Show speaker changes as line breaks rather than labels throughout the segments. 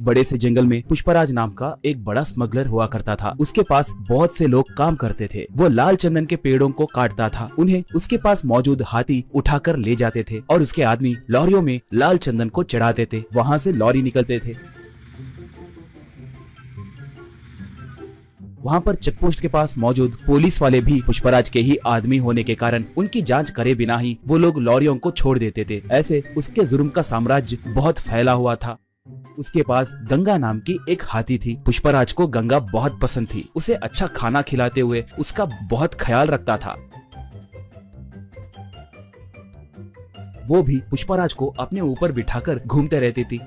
बड़े से जंगल में पुष्पराज नाम का एक बड़ा स्मगलर हुआ करता था। उसके पास बहुत से लोग काम करते थे। वो लाल चंदन के पेड़ों को काटता था, उन्हें उसके पास मौजूद हाथी उठाकर ले जाते थे और उसके आदमी लॉरियों में लाल चंदन को चढ़ाते थे। वहाँ से लॉरी निकलते थे। वहाँ पर चेकपोस्ट के पास मौजूद पुलिस वाले भी पुष्पराज के ही आदमी होने के कारण उनकी जांच करे बिना ही वो लोग लॉरियों को छोड़ देते थे। ऐसे उसके जुर्म का साम्राज्य बहुत फैला हुआ था। उसके पास गंगा नाम की एक हाथी थी। पुष्पराज को गंगा बहुत पसंद थी। उसे अच्छा खाना खिलाते हुए उसका बहुत ख्याल रखता था। वो भी पुष्पराज को अपने ऊपर बिठाकर घूमते रहती थी।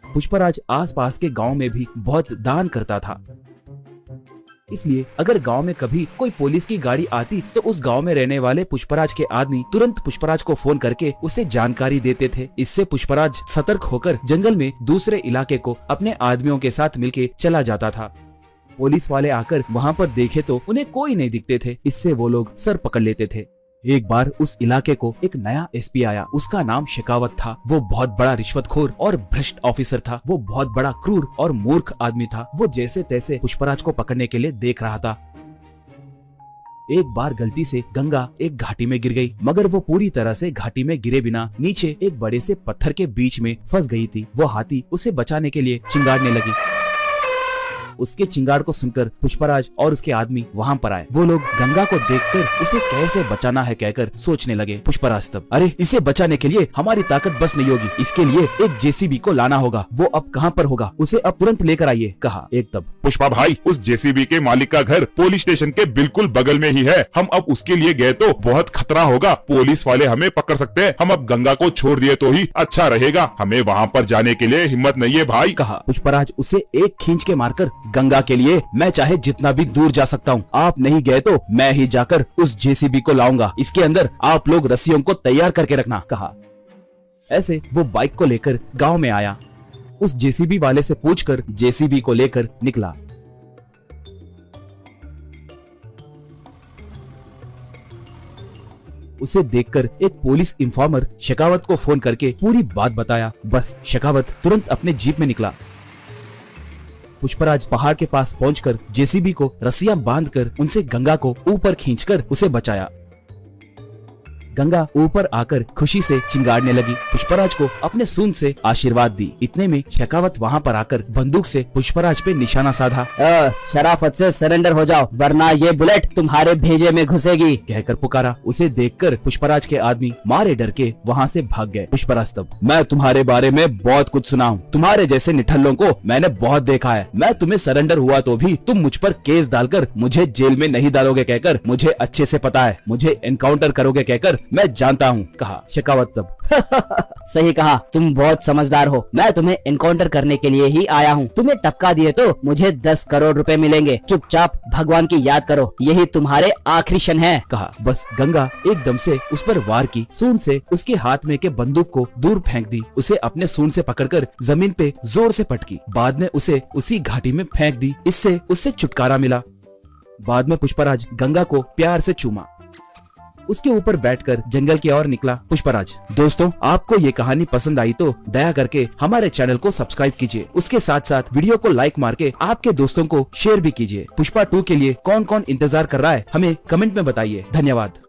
पुष्पराज आसपास के गांव में भी बहुत दान करता था। इसलिए अगर गांव में कभी कोई पुलिस की गाड़ी आती तो उस गांव में रहने वाले पुष्पराज के आदमी तुरंत पुष्पराज को फोन करके उसे जानकारी देते थे। इससे पुष्पराज सतर्क होकर जंगल में दूसरे इलाके को अपने आदमियों के साथ मिलके चला जाता था। पुलिस वाले आकर वहाँ पर देखे तो उन्हें कोई नहीं दिखते थे। इससे वो लोग सर पकड़ लेते थे। एक बार उस इलाके को एक नया एसपी आया। उसका नाम शेखावत था। वो बहुत बड़ा रिश्वतखोर और भ्रष्ट ऑफिसर था। वो बहुत बड़ा क्रूर और मूर्ख आदमी था। वो जैसे तैसे पुष्पराज को पकड़ने के लिए देख रहा था। एक बार गलती से गंगा एक घाटी में गिर गई, मगर वो पूरी तरह से घाटी में गिरे बिना नीचे एक बड़े से पत्थर के बीच में फंस गई थी। वो हाथी उसे बचाने के लिए चिंगाड़ने लगी। उसके चिंगाड़ को सुनकर पुष्पराज और उसके आदमी वहाँ पर आए। वो लोग गंगा को देखकर उसे कैसे बचाना है कहकर सोचने लगे। पुष्पराज तब, अरे इसे बचाने के लिए हमारी ताकत बस नहीं होगी, इसके लिए एक जेसीबी को लाना होगा। वो अब कहाँ पर होगा, उसे अब तुरंत लेकर आइए, कहा। एक तब,
पुष्पा भाई, उस जेसीबी के मालिक का घर पुलिस स्टेशन के बिल्कुल बगल में ही है। हम अब उसके लिए गए तो बहुत खतरा होगा, पुलिस वाले हमें पकड़ सकते हैं। हम अब गंगा को छोड़ दिए तो ही अच्छा रहेगा। हमें वहाँ पर जाने के लिए हिम्मत नहीं है भाई,
कहा। पुष्पराज उसे एक खींच के मारकर, गंगा के लिए मैं चाहे जितना भी दूर जा सकता हूँ, आप नहीं गए तो मैं ही जाकर उस जेसीबी को लाऊंगा। इसके अंदर आप लोग रस्सियों को तैयार करके रखना, कहा। ऐसे वो बाइक को लेकर गांव में आया। उस जेसीबी वाले से पूछकर जेसीबी को लेकर निकला। उसे देखकर एक पुलिस इंफॉर्मर शेखावत को फोन करके पूरी बात बताया। बस शेखावत तुरंत अपने जीप में निकला। पुष्पराज पहाड़ के पास पहुंचकर जेसीबी को रस्सियां बांधकर उनसे गंगा को ऊपर खींचकर उसे बचाया। गंगा ऊपर आकर खुशी से चिंगाड़ने लगी। पुष्पराज को अपने सूंड से आशीर्वाद दी। इतने में शेखावत वहाँ पर आकर बंदूक से पुष्पराज पे निशाना साधा।
शराफत से सरेंडर हो जाओ, वरना ये बुलेट तुम्हारे भेजे में घुसेगी,
कहकर पुकारा। उसे देखकर पुष्पराज के आदमी मारे डर के वहाँ से भाग गए। पुष्पराज तब, मैं तुम्हारे बारे में बहुत कुछ सुना हूँ। तुम्हारे जैसे निठल्लों को मैंने बहुत देखा है। मैं तुम्हें सरेंडर हुआ तो भी तुम मुझ पर केस डालकर मुझे जेल में नहीं डालोगे कहकर मुझे अच्छे से पता है। मुझे एनकाउंटर करोगे कहकर मैं जानता हूँ, कहा शेखावत तब।
सही कहा, तुम बहुत समझदार हो। मैं तुम्हें एनकाउंटर करने के लिए ही आया हूँ। तुम्हें टपका दिए तो मुझे 10 करोड़ रुपए मिलेंगे। चुपचाप भगवान की याद करो, यही तुम्हारे आखिरी क्षण है, कहा।
बस गंगा एकदम से उस पर वार की। सूंड से उसके हाथ में के बंदूक को दूर फेंक दी। उसे अपने सूंड से पकड़कर जमीन पे जोर से पटकी। बाद में उसे उसी घाटी में फेंक दी। इससे उससे छुटकारा मिला। बाद में पुष्पराज गंगा को प्यार से चूमा। उसके ऊपर बैठकर जंगल की ओर निकला पुष्पराज। दोस्तों, आपको ये कहानी पसंद आई तो दया करके हमारे चैनल को सब्सक्राइब कीजिए। उसके साथ साथ वीडियो को लाइक मार के आपके दोस्तों को शेयर भी कीजिए। पुष्पा 2 के लिए कौन कौन इंतजार कर रहा है हमें कमेंट में बताइए। धन्यवाद।